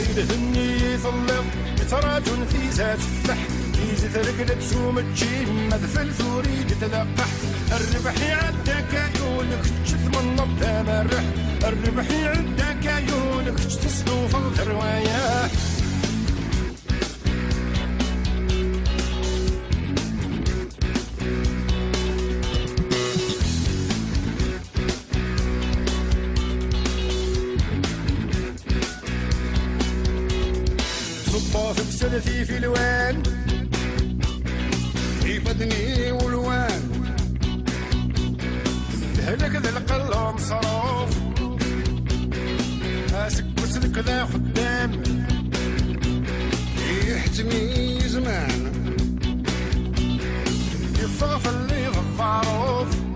يدهني يطلق يتراجن في زات فتح يزيد ركلة سوم تجيم مذفل ثوري تتلقح الربح يعدك عيونك تشث من التمرح الربح يعدك عيونك تصدوف الرواية صبافك سلفي في الوان في بدني والوان هلك ذا القلم صروف اسك وسلك ذا خدام يحتمي زمان يطاف اللي ذا الظروف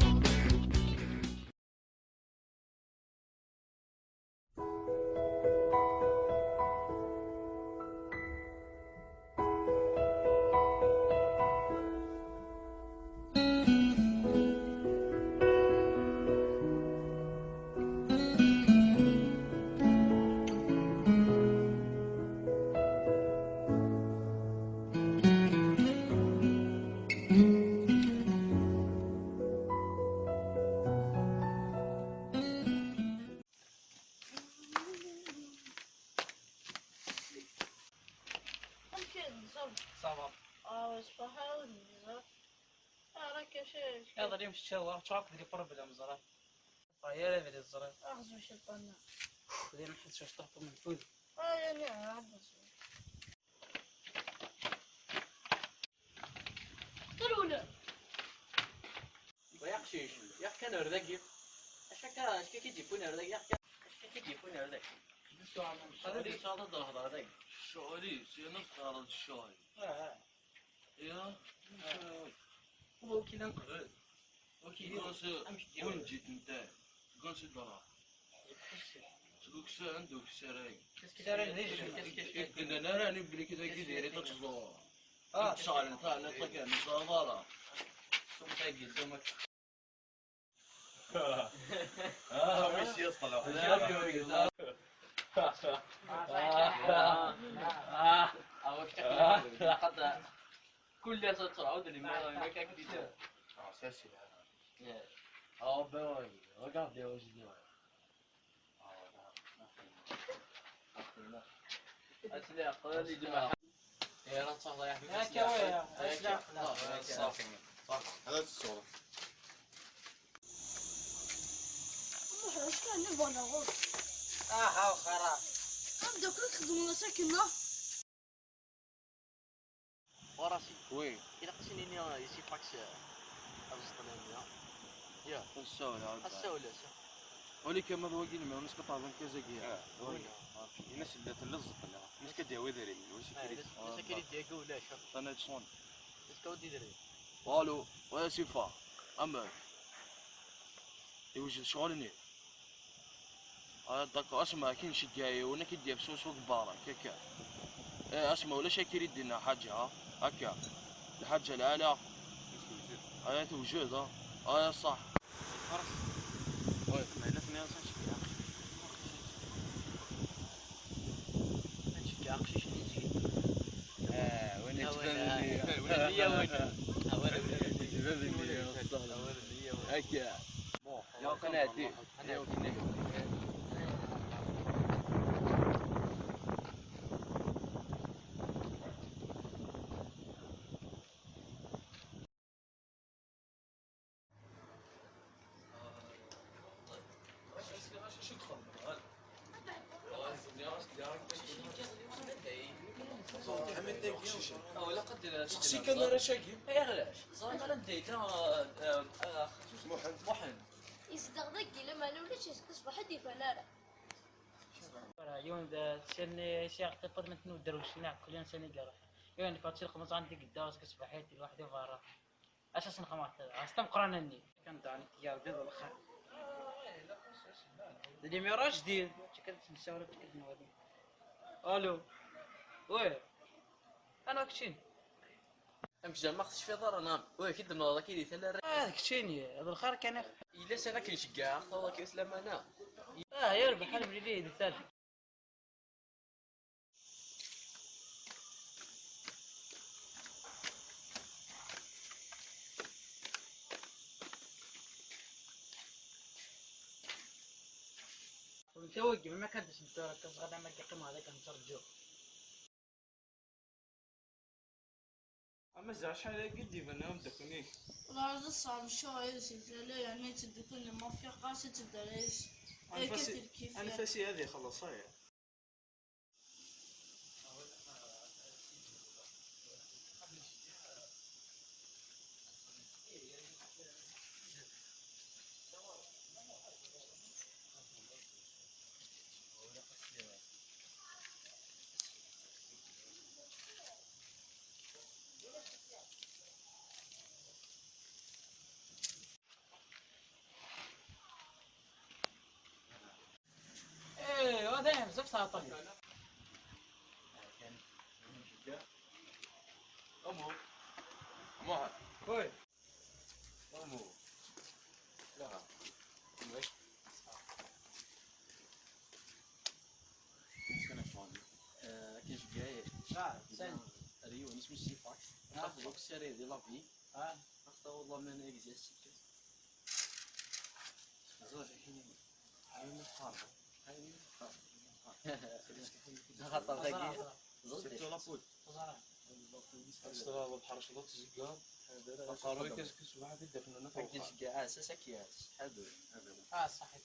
صباح صباح راك شاش يلا اليوم تشوى تشوك ديري بروبليم زرا طايره بدي الزرا اخذ شيطان بدي نحس واش طحت من فوق يعني عبس قالوا ويقشيش يا كان ردقي اش كيجيبون ردقي يا كيجيبون ردقي هذا اللي صار ضد ردقي شغلي سينك على الشاي يا هو كي نقبل وكي وين جيت انت قنص الدرا سلوك سان دوك سراي كنا نرى نبني كذا كذا تتصور صار انت نطلق نصابره ثم تاجي ثم مش يصطلح قد كل تعود اللي ما كان كذا اساسي باوي regardez original اسلحه قليل جماعه يا راه صح يا هاكا ويا هذا الصورة واش كان نبغى نغوص هاو خرا نبدا كل تخدموا ساكنه وراسي وين إذا قسنيني يسي فاكس أبسطنانيا يا السؤال السؤال ولي كما بواقي ما نسقط على كازاكيا الناس اللي تلزق لا مش كداوي داري لسه كيري ديكو ولا شوف انا تصون لسه كودي دري والو ويا سيفا اما يوجد شغلني داك اسمع كاين شي جاي وانا كيدير بسوس وكبارة كاكا اسمع ولا شي كيري دينا حاجه هكا الحاجه العاليه هاي توجد صح وي ما لازم يصير أقشيش نيجي وين تبان لي هكا يا قناتي انا وكناتي ولا قد شخصي كان راه شاكي علاش زعما انا ديتا محن يصدق ذكي لما نوليش تصبح حد فنانه يوم ذا سن شيخ تقدر من تنو دروش ناع كل يوم سنة قرا يوم فاتشي الخمس عندي قداس كسب حياتي لوحدي فارا اساسا خمات استم قرانني كان دعني تجار بيض الخير اللي ميراج جديد كنت نسولف كنت نودي الو وي انا كشين امشي ما خصش في ضرر نعم وي كيد نوض كيدي ثلاثه كشيني هذا الخير كان الا سنه كنشجع خطوه كيسلم انا يا ربي حلم لي الثالث وانت وقف ما كنتش نتورك كصغر ما كيقيم هذاك نترجو. اما زعما شحال قد يبان داكوني والله الصعب شو يسجل يعني تدكون ما في قاسة تدريس كثير كيف انفاسي هذه خلصها يا ايه هذا بزاف تعطل. امو امو خويا امو لا ويش كيش جاي سن ريو نسمي الصفات ناخذ السرير ديال لافي ناخذ والله ما نجلس زوج الحين عين الحارة عين خاطر ذاك سيرتو لابول استغرب الحرشلات زكا قالوا لي كاس واحد يدفن انا فوق كاش كاع اساسك يا هادو صحيح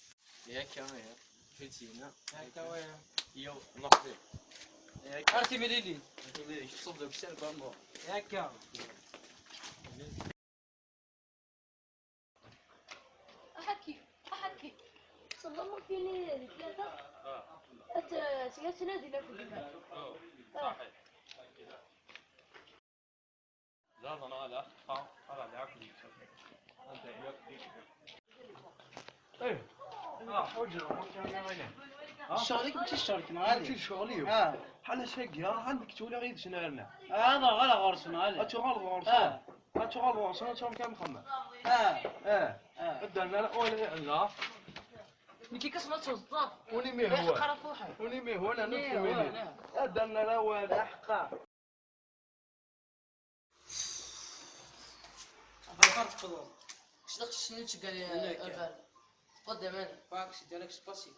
ياك كاميرا فهمتينا هاك وين يو نقضي ياك عرفتي مليلي تصب داك السير بامو هاكا أحكي صلى فيني ثلاثة أنت سمعت نادي لا في الجبال صحيح لا انا لا انا لا اكل انت ايه حجر الشغل كنت الشغل هذه شغلي بحال شاكي عندك تولي غير شنارنا هذا غلا غرسنا هذا اتغال غرسان اتغال غرسان شلون كان مخمم بدلنا لا ولا لا كي كسمة توظف وني مي هو قرف واحد وني مي هو انا نفهمني بدلنا لا ولا حقا غلطت خذوا شدق شنو قال يا الفار قدام انا باكس ديالك سباسي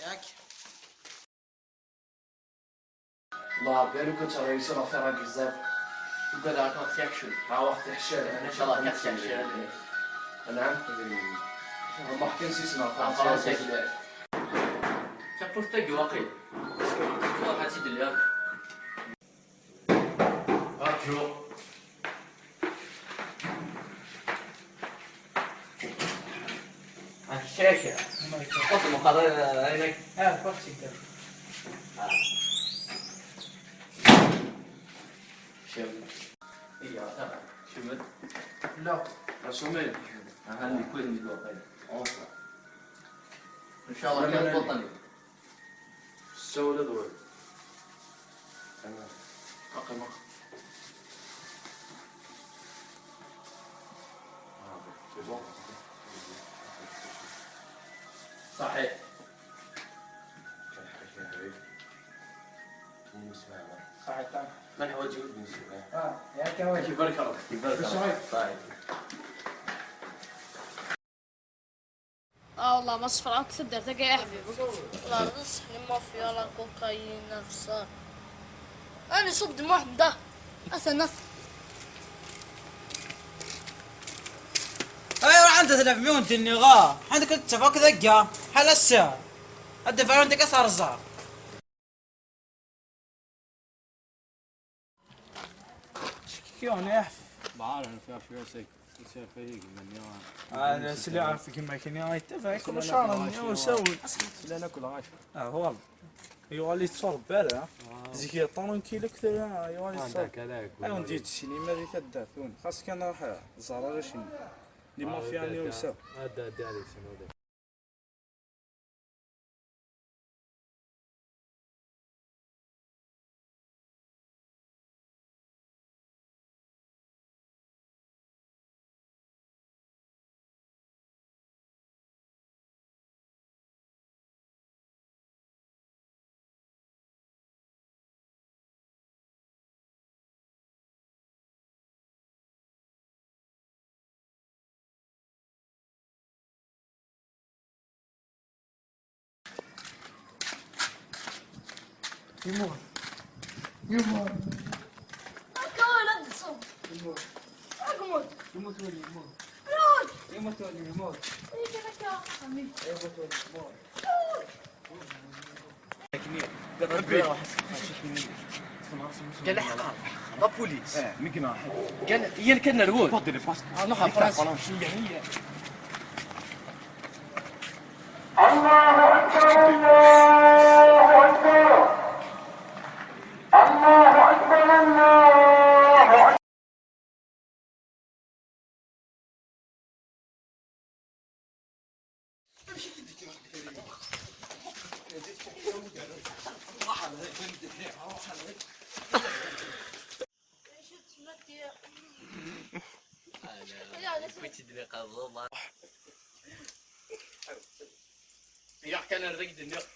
ياك الله قالوا كنت راه يصير فيها بزاف وقال عطاك ياكشن ها وقت الحشاء ان شاء الله كاس الشارع نعم ما حكيت نسينا خلاص ياك تقول تاقي واقيل والله حتيد اليوم ارجو الشاشة حط المقرر هناك باكس انت هي شمت لا رسومين هل يكون متوقع اوصل ان شاء الله كان بطني السولة دول تمام رقم صحيح صحيح تمام من حواجه بالنسبة ياك وين يبارك الله يبارك الله صحيح والله ما صفرات تقدر تلقى يا حبيبي والله نصح ما في ولا كوكايين نفسه انا صبت واحدة اثنى ايوا عندك 300 النغا عندك التفاك ذقه حال الساعه الدفع عندك اثار الزهر كيون يا بعرف فيها شويه سيك يصير فريق من انا سلي عارف كيما كان يتفق كل شهر يسوي لا ناكل عاش والله يولي تصور بالا زيك يطون كيلو كثر يولي تصور هذاك انا ندير السينما اللي تدافعون خاص كان راح زراره شنو اللي ما فيها نيوسا هذا داري شنو هكا ولا تصب أقمت يموت ولي يموت روح يموت ولي يموت يجي هكا حميد يموت ولي يموت قال حقا لا بوليس مقنا قال هي اللي كان نرود انا خلاص هي يا كان الرقد النيق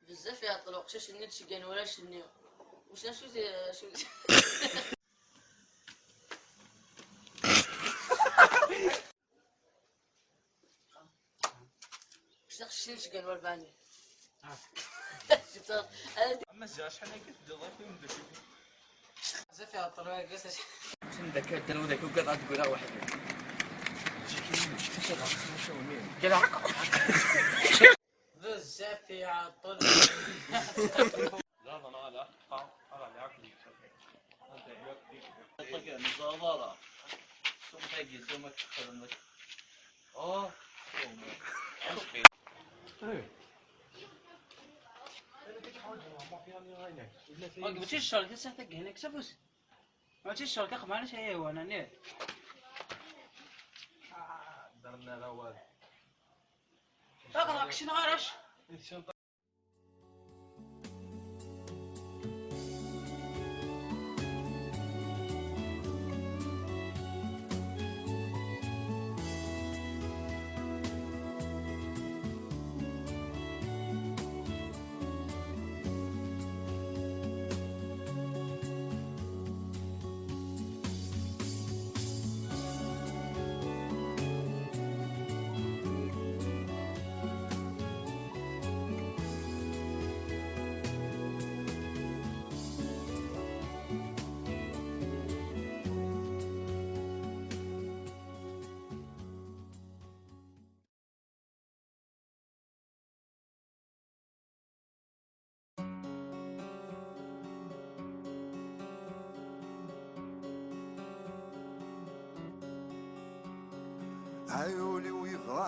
بزاف يا طلوق شاش النت شقان ولا شنيو وش شو وش شقان والباني شفت اما الزاش حنا كتضيف ونمدو بزاف يا طلوع قصة ذاك الدلو ذاك وقطع تقولها واحد قال حقا بزاف يا طلوع لا انا على عقلي طق مزادره ثم تجي ثم تخدمك اه ما تمشيش الشركة ساعتك هناك سفوس ما تمشيش الشركة خمانة شيء وانا نير درنا الاول اقرأ كشي نغارش عيوني ويظهر